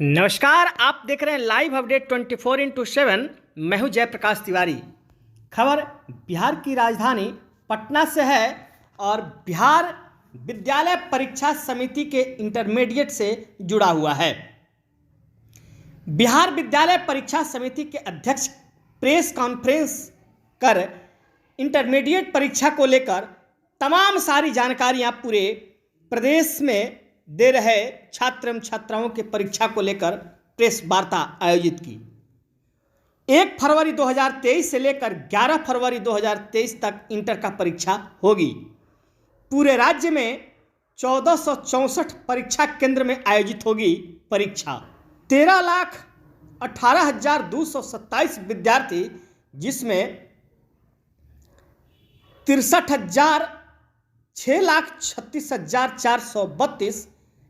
नमस्कार, आप देख रहे हैं लाइव अपडेट 24x7। मैं हूं जयप्रकाश तिवारी। खबर बिहार की राजधानी पटना से है और बिहार विद्यालय परीक्षा समिति के इंटरमीडिएट से जुड़ा हुआ है। बिहार विद्यालय परीक्षा समिति के अध्यक्ष प्रेस कॉन्फ्रेंस कर इंटरमीडिएट परीक्षा को लेकर तमाम सारी जानकारियां पूरे प्रदेश में दे रहे छात्र एवं छात्राओं के परीक्षा को लेकर प्रेस वार्ता आयोजित की। 1 फरवरी 2023 से लेकर 11 फरवरी 2023 तक इंटर का परीक्षा होगी। पूरे राज्य में 1464 परीक्षा केंद्र में आयोजित होगी परीक्षा। 13,18,227 विद्यार्थी, जिसमें 63,636,432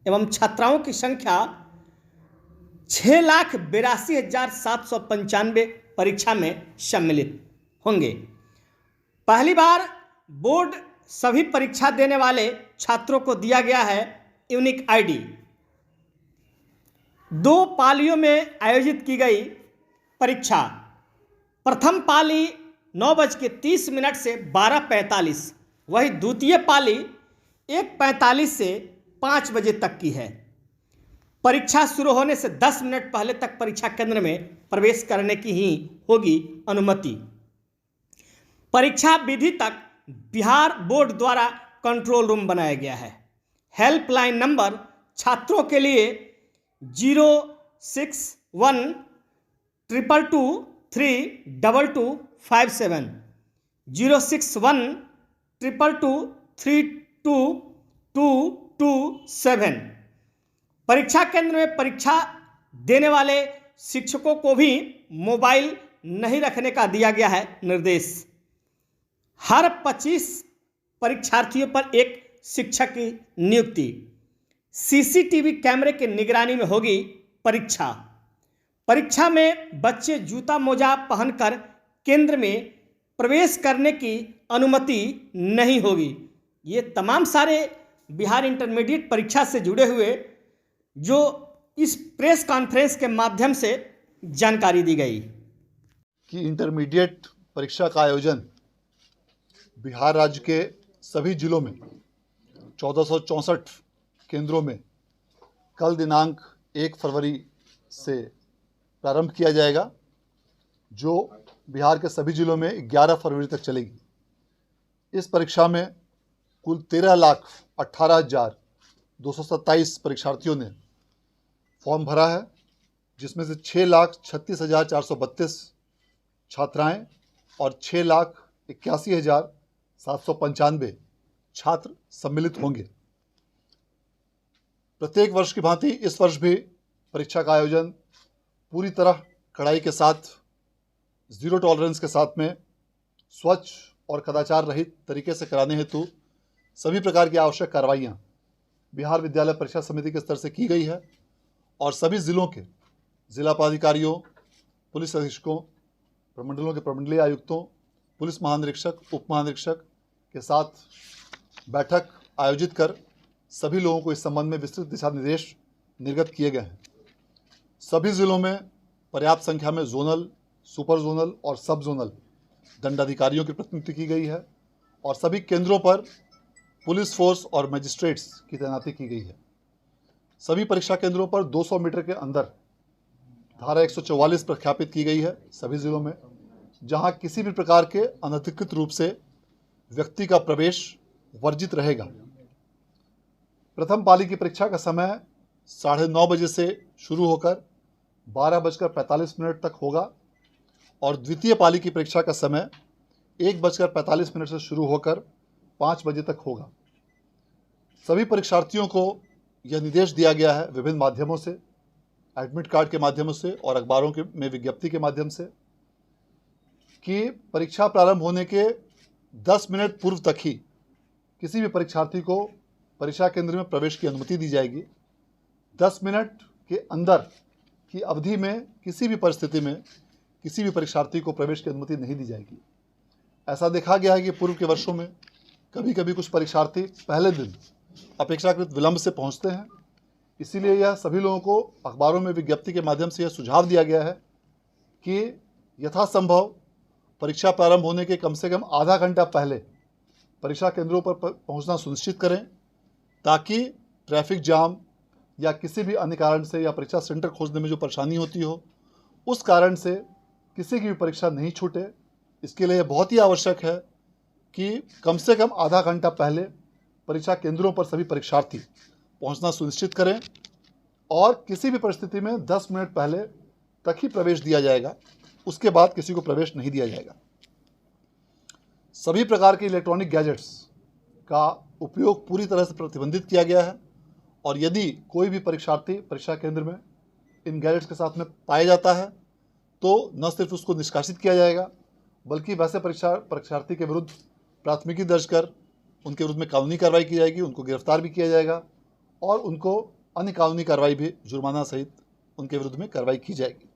एवं छात्राओं की संख्या 6,82,795 परीक्षा में सम्मिलित होंगे। पहली बार बोर्ड सभी परीक्षा देने वाले छात्रों को दिया गया है यूनिक आईडी। 2 पालियों में आयोजित की गई परीक्षा। प्रथम पाली 9:30 से 12:45, वही द्वितीय पाली 1:45 से 5 बजे तक की है। परीक्षा शुरू होने से 10 मिनट पहले तक परीक्षा केंद्र में प्रवेश करने की ही होगी अनुमति। परीक्षा विधि तक बिहार बोर्ड द्वारा कंट्रोल रूम बनाया गया है। हेल्पलाइन नंबर छात्रों के लिए 06122232257, 06122232227। परीक्षा केंद्र में परीक्षा देने वाले शिक्षकों को भी मोबाइल नहीं रखने का दिया गया है निर्देश। हर 25 परीक्षार्थियों पर एक शिक्षक की नियुक्ति। सीसीटीवी कैमरे की निगरानी में होगी परीक्षा। परीक्षा में बच्चे जूता मोजा पहनकर केंद्र में प्रवेश करने की अनुमति नहीं होगी। ये तमाम सारे बिहार इंटरमीडिएट परीक्षा से जुड़े हुए जो इस प्रेस कॉन्फ्रेंस के माध्यम से जानकारी दी गई कि इंटरमीडिएट परीक्षा का आयोजन बिहार राज्य के सभी जिलों में 1464 केंद्रों में कल दिनांक 1 फरवरी से प्रारंभ किया जाएगा, जो बिहार के सभी जिलों में 11 फरवरी तक चलेगी। इस परीक्षा में कुल 13,18,227 परीक्षार्थियों ने फॉर्म भरा है, जिसमें से 6,36,432 छात्राएं और 6,81,795 छात्र सम्मिलित होंगे। प्रत्येक वर्ष की भांति इस वर्ष भी परीक्षा का आयोजन पूरी तरह कड़ाई के साथ, ज़ीरो टॉलरेंस के साथ में स्वच्छ और कदाचार रहित तरीके से कराने हेतु सभी प्रकार की आवश्यक कार्रवाइयाँ बिहार विद्यालय परीक्षा समिति के स्तर से की गई है और सभी जिलों के जिला पदाधिकारियों, पुलिस अधीक्षकों, प्रमंडलों के प्रमंडलीय आयुक्तों, पुलिस महानिरीक्षक, उप महानिरीक्षक के साथ बैठक आयोजित कर सभी लोगों को इस संबंध में विस्तृत दिशा निर्देश निर्गत किए गए हैं। सभी जिलों में पर्याप्त संख्या में जोनल, सुपर जोनल और सब जोनल दंडाधिकारियों की प्रतिनियुक्ति की गई है और सभी केंद्रों पर पुलिस फोर्स और मजिस्ट्रेट्स की तैनाती की गई है। सभी परीक्षा केंद्रों पर 200 मीटर के अंदर धारा 144 प्रख्यापित की गई है सभी जिलों में, जहां किसी भी प्रकार के अनधिकृत रूप से व्यक्ति का प्रवेश वर्जित रहेगा। प्रथम पाली की परीक्षा का समय 9:30 बजे से शुरू होकर 12:45 तक होगा और द्वितीय पाली की परीक्षा का समय 1:45 से शुरू होकर 5 बजे तक होगा। सभी परीक्षार्थियों को यह निर्देश दिया गया है विभिन्न माध्यमों से, एडमिट कार्ड के माध्यमों से और अखबारों के में विज्ञप्ति के माध्यम से, कि परीक्षा प्रारंभ होने के 10 मिनट पूर्व तक ही किसी भी परीक्षार्थी को परीक्षा केंद्र में प्रवेश की अनुमति दी जाएगी। 10 मिनट के अंदर की अवधि में किसी भी परिस्थिति में किसी भी परीक्षार्थी को प्रवेश की अनुमति नहीं दी जाएगी। ऐसा देखा गया है कि पूर्व के वर्षों में कभी कभी कुछ परीक्षार्थी पहले दिन अपेक्षाकृत विलंब से पहुंचते हैं इसीलिए यह सभी लोगों को अखबारों में विज्ञप्ति के माध्यम से यह सुझाव दिया गया है कि यथासंभव परीक्षा प्रारंभ होने के कम से कम आधा घंटा पहले परीक्षा केंद्रों पर पहुंचना सुनिश्चित करें, ताकि ट्रैफिक जाम या किसी भी अन्य कारण से या परीक्षा सेंटर खोजने में जो परेशानी होती हो, उस कारण से किसी की भी परीक्षा नहीं छूटे। इसके लिए बहुत ही आवश्यक है कि कम से कम आधा घंटा पहले परीक्षा केंद्रों पर सभी परीक्षार्थी पहुंचना सुनिश्चित करें और किसी भी परिस्थिति में 10 मिनट पहले तक ही प्रवेश दिया जाएगा, उसके बाद किसी को प्रवेश नहीं दिया जाएगा। सभी प्रकार के इलेक्ट्रॉनिक गैजेट्स का उपयोग पूरी तरह से प्रतिबंधित किया गया है और यदि कोई भी परीक्षार्थी परीक्षा केंद्र में इन गैजेट्स के साथ में पाया जाता है तो न सिर्फ उसको निष्कासित किया जाएगा, बल्कि वैसे परीक्षार्थी के विरुद्ध प्राथमिकी दर्ज कर उनके विरुद्ध में कानूनी कार्रवाई की जाएगी, उनको गिरफ्तार भी किया जाएगा और उनको अन्य कानूनी कार्रवाई भी जुर्माना सहित उनके विरुद्ध में कार्रवाई की जाएगी।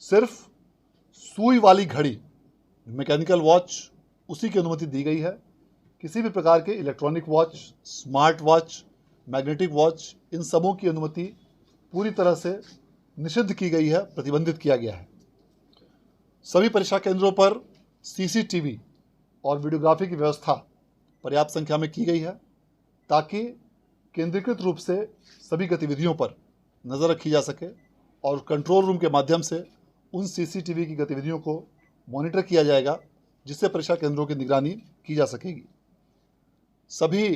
सिर्फ सुई वाली घड़ी, मैकेनिकल वॉच, उसी की अनुमति दी गई है। किसी भी प्रकार के electronic watch, smart watch, magnetic watch, इन सबों की अनुमति पूरी तरह से निषिद्ध की गई है, प्रतिबंधित किया गया है। सभी परीक्षा केंद्रों पर सीसीटीवी और वीडियोग्राफी की व्यवस्था पर्याप्त संख्या में की गई है, ताकि केंद्रीकृत रूप से सभी गतिविधियों पर नज़र रखी जा सके और कंट्रोल रूम के माध्यम से उन सीसीटीवी की गतिविधियों को मॉनिटर किया जाएगा, जिससे परीक्षा केंद्रों की निगरानी की जा सकेगी। सभी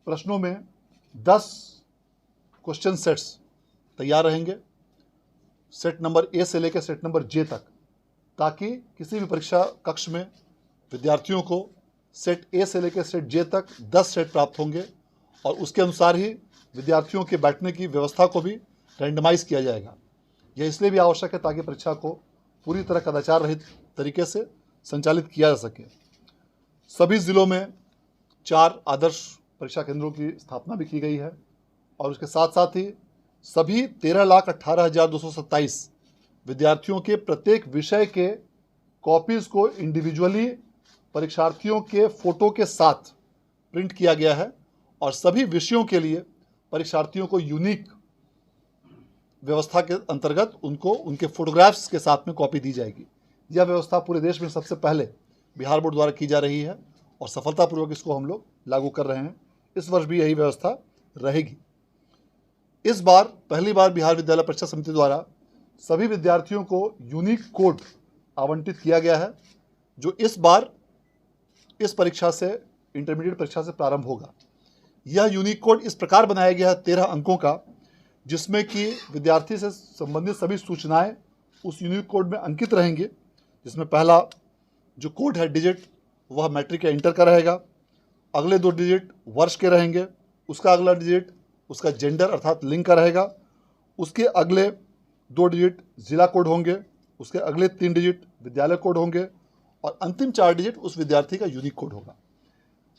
प्रश्नों में 10 क्वेश्चन सेट्स तैयार रहेंगे, सेट नंबर ए से लेकर सेट नंबर जे तक, ताकि किसी भी परीक्षा कक्ष में विद्यार्थियों को सेट ए से लेकर सेट जे तक 10 सेट प्राप्त होंगे और उसके अनुसार ही विद्यार्थियों के बैठने की व्यवस्था को भी रैंडमाइज किया जाएगा। यह इसलिए भी आवश्यक है ताकि परीक्षा को पूरी तरह कदाचार रहित तरीके से संचालित किया जा सके। सभी ज़िलों में 4 आदर्श परीक्षा केंद्रों की स्थापना भी की गई है और उसके साथ साथ ही सभी 13,18,227 विद्यार्थियों के प्रत्येक विषय के कॉपीज़ को इंडिविजुअली परीक्षार्थियों के फ़ोटो के साथ प्रिंट किया गया है और सभी विषयों के लिए परीक्षार्थियों को यूनिक व्यवस्था के अंतर्गत उनको उनके फोटोग्राफ्स के साथ में कॉपी दी जाएगी। यह व्यवस्था पूरे देश में सबसे पहले बिहार बोर्ड द्वारा की जा रही है और सफलतापूर्वक इसको हम लोग लागू कर रहे हैं। इस वर्ष भी यही व्यवस्था रहेगी। इस बार पहली बार बिहार विद्यालय परीक्षा समिति द्वारा सभी विद्यार्थियों को यूनिक कोड आवंटित किया गया है, जो इस बार इस परीक्षा से, इंटरमीडिएट परीक्षा से प्रारंभ होगा। यह यूनिक कोड इस प्रकार बनाया गया है 13 अंकों का, जिसमें कि विद्यार्थी से संबंधित सभी सूचनाएं उस यूनिक कोड में अंकित रहेंगी। जिसमें पहला जो कोड है डिजिट, वह मैट्रिक या इंटर का रहेगा। अगले 2 डिजिट वर्ष के रहेंगे। उसका अगला डिजिट उसका जेंडर अर्थात लिंग का रहेगा। उसके अगले 2 डिजिट जिला कोड होंगे। उसके अगले 3 डिजिट विद्यालय कोड होंगे और अंतिम 4 डिजिट उस विद्यार्थी का यूनिक कोड होगा।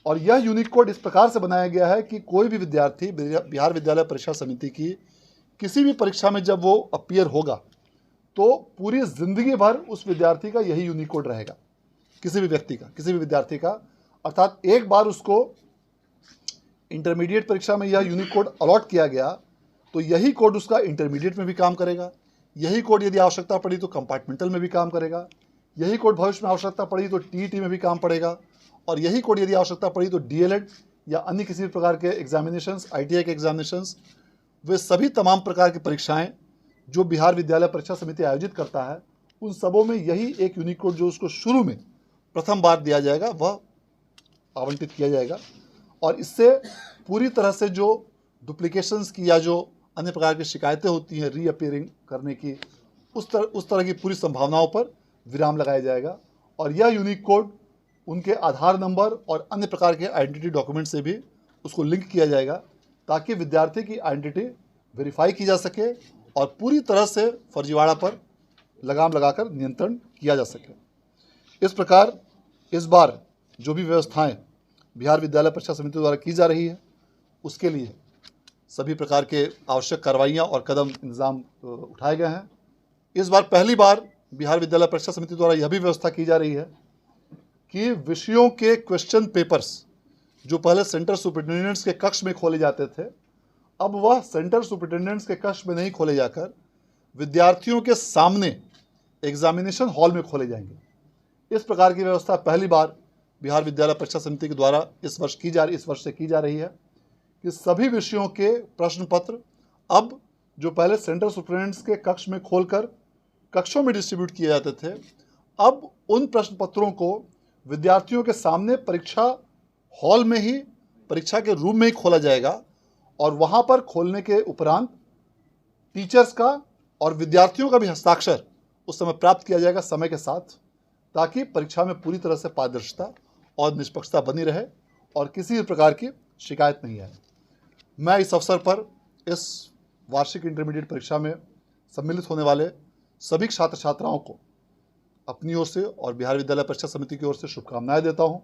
और यह यूनिक कोड इस प्रकार से बनाया गया है कि कोई भी विद्यार्थी बिहार विद्यालय परीक्षा समिति की किसी भी परीक्षा में जब वो अपीयर होगा तो पूरी ज़िंदगी भर उस विद्यार्थी का यही यूनिक कोड रहेगा, किसी भी व्यक्ति का, किसी भी विद्यार्थी का। अर्थात एक बार उसको इंटरमीडिएट परीक्षा में यह यूनिक कोड अलॉट किया गया तो यही कोड उसका इंटरमीडिएट में भी काम करेगा। यही कोड यदि आवश्यकता पड़ी तो कंपार्टमेंटल में भी काम करेगा। यही कोड भविष्य में आवश्यकता पड़ी तो टीईटी में भी काम पड़ेगा। और यही कोड यदि आवश्यकता पड़ी तो डीएलएड या अन्य किसी भी प्रकार के एग्जामिनेशंस, आईटीआई के एग्जामिनेशंस, वे सभी तमाम प्रकार की परीक्षाएं जो बिहार विद्यालय परीक्षा समिति आयोजित करता है, उन सबों में यही एक यूनिक कोड जो उसको शुरू में प्रथम बार दिया जाएगा वह आवंटित किया जाएगा। और इससे पूरी तरह से जो डुप्लीकेशंस की या जो अन्य प्रकार की शिकायतें होती हैं रीअपियरिंग करने की, उस तरह की पूरी संभावनाओं पर विराम लगाया जाएगा। और यह यूनिक कोड उनके आधार नंबर और अन्य प्रकार के आइडेंटिटी डॉक्यूमेंट से भी उसको लिंक किया जाएगा, ताकि विद्यार्थी की आइडेंटिटी वेरीफाई की जा सके और पूरी तरह से फर्जीवाड़ा पर लगाम लगाकर नियंत्रण किया जा सके। इस प्रकार इस बार जो भी व्यवस्थाएं बिहार विद्यालय परीक्षा समिति द्वारा की जा रही है, उसके लिए सभी प्रकार के आवश्यक कार्रवाइयाँ और कदम इंतजाम उठाए गए हैं। इस बार पहली बार बिहार विद्यालय परीक्षा समिति द्वारा यह भी व्यवस्था की जा रही है कि विषयों के क्वेश्चन पेपर्स जो पहले सेंटर सुपरिटेंडेंट्स के कक्ष में खोले जाते थे, अब वह सेंटर सुपरिटेंडेंट्स के कक्ष में नहीं खोले जाकर विद्यार्थियों के सामने एग्जामिनेशन हॉल में खोले जाएंगे। इस प्रकार की व्यवस्था पहली बार बिहार विद्यालय परीक्षा समिति के द्वारा इस वर्ष से की जा रही है कि सभी विषयों के प्रश्न पत्र अब जो पहले सेंटर सुपरिटेंडेंट्स के कक्ष में खोलकर कक्षों में डिस्ट्रीब्यूट किए जाते थे, अब उन प्रश्न पत्रों को विद्यार्थियों के सामने परीक्षा हॉल में ही, परीक्षा के रूम में ही खोला जाएगा और वहाँ पर खोलने के उपरांत टीचर्स का और विद्यार्थियों का भी हस्ताक्षर उस समय प्राप्त किया जाएगा समय के साथ, ताकि परीक्षा में पूरी तरह से पारदर्शिता और निष्पक्षता बनी रहे और किसी भी प्रकार की शिकायत नहीं आए। मैं इस अवसर पर इस वार्षिक इंटरमीडिएट परीक्षा में सम्मिलित होने वाले सभी छात्र छात्राओं को अपनी ओर से और बिहार विद्यालय परीक्षा समिति की ओर से शुभकामनाएं देता हूं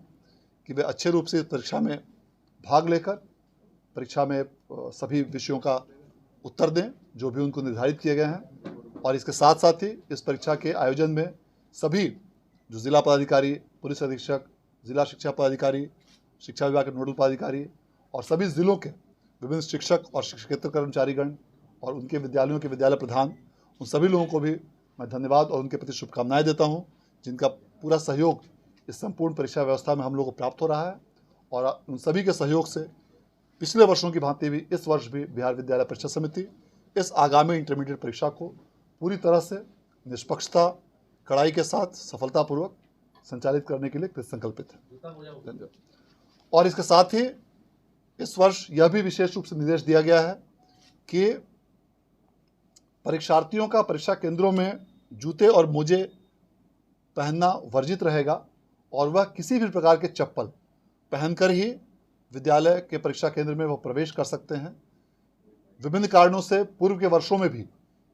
कि वे अच्छे रूप से इस परीक्षा में भाग लेकर परीक्षा में सभी विषयों का उत्तर दें जो भी उनको निर्धारित किए गए हैं। और इसके साथ साथ ही इस परीक्षा के आयोजन में सभी जो जिला पदाधिकारी, पुलिस अधीक्षक, जिला शिक्षा पदाधिकारी, शिक्षा विभाग के नोडल पदाधिकारी और सभी जिलों के विभिन्न शिक्षक और शिक्षकेतर कर्मचारीगण और उनके विद्यालयों के विद्यालय प्रधान, उन सभी लोगों को भी मैं धन्यवाद और उनके प्रति शुभकामनाएं देता हूं, जिनका पूरा सहयोग इस संपूर्ण परीक्षा व्यवस्था में हम लोगों को प्राप्त हो रहा है। और उन सभी के सहयोग से पिछले वर्षों की भांति भी इस वर्ष भी बिहार विद्यालय परीक्षा समिति इस आगामी इंटरमीडिएट परीक्षा को पूरी तरह से निष्पक्षता, कड़ाई के साथ सफलतापूर्वक संचालित करने के लिए कृतसंकल्पित है। और इसके साथ ही इस वर्ष यह भी विशेष रूप से निर्देश दिया गया है कि परीक्षार्थियों का परीक्षा केंद्रों में जूते और मोजे पहनना वर्जित रहेगा और वह किसी भी प्रकार के चप्पल पहनकर ही विद्यालय के परीक्षा केंद्र में वह प्रवेश कर सकते हैं। विभिन्न कारणों से पूर्व के वर्षों में भी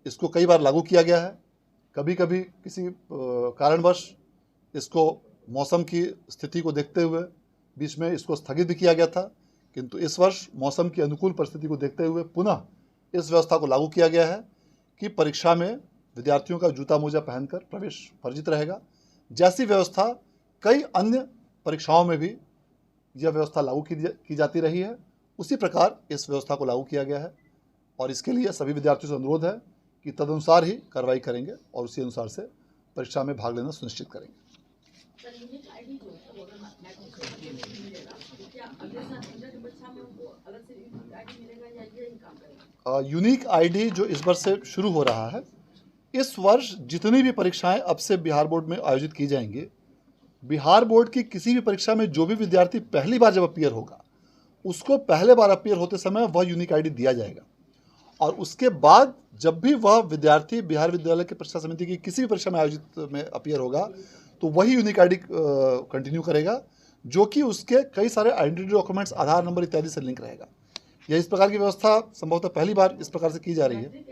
इसको कई बार लागू किया गया है, कभी कभी किसी कारणवश इसको मौसम की स्थिति को देखते हुए बीच में इसको स्थगित भी किया गया था, किंतु इस वर्ष मौसम की अनुकूल परिस्थिति को देखते हुए पुनः इस व्यवस्था को लागू किया गया है कि परीक्षा में विद्यार्थियों का जूता मोजा पहनकर प्रवेश वर्जित रहेगा। जैसी व्यवस्था कई अन्य परीक्षाओं में भी यह व्यवस्था लागू की जाती रही है, उसी प्रकार इस व्यवस्था को लागू किया गया है और इसके लिए सभी विद्यार्थियों से अनुरोध है कि तदनुसार ही कार्रवाई करेंगे और उसी अनुसार से परीक्षा में भाग लेना सुनिश्चित करेंगे। यूनिक आईडी जो इस वर्ष से शुरू हो रहा है, इस वर्ष जितनी भी परीक्षाएं अब से बिहार बोर्ड में आयोजित की जाएंगी, बिहार बोर्ड की किसी भी परीक्षा में जो भी विद्यार्थी पहली बार जब अपीयर होगा, उसको पहले बार अपीयर होते समय वह यूनिक आईडी दिया जाएगा और उसके बाद जब भी वह विद्यार्थी बिहार विद्यालय की परीक्षा समिति की किसी भी परीक्षा में आयोजित में अपीयर होगा तो वही यूनिक आईडी कंटिन्यू करेगा, जो कि उसके कई सारे आइडेंटिटी डॉक्यूमेंट्स, आधार नंबर इत्यादि से लिंक रहेगा। यह इस प्रकार की व्यवस्था संभवतः पहली बार इस प्रकार से की जा रही है।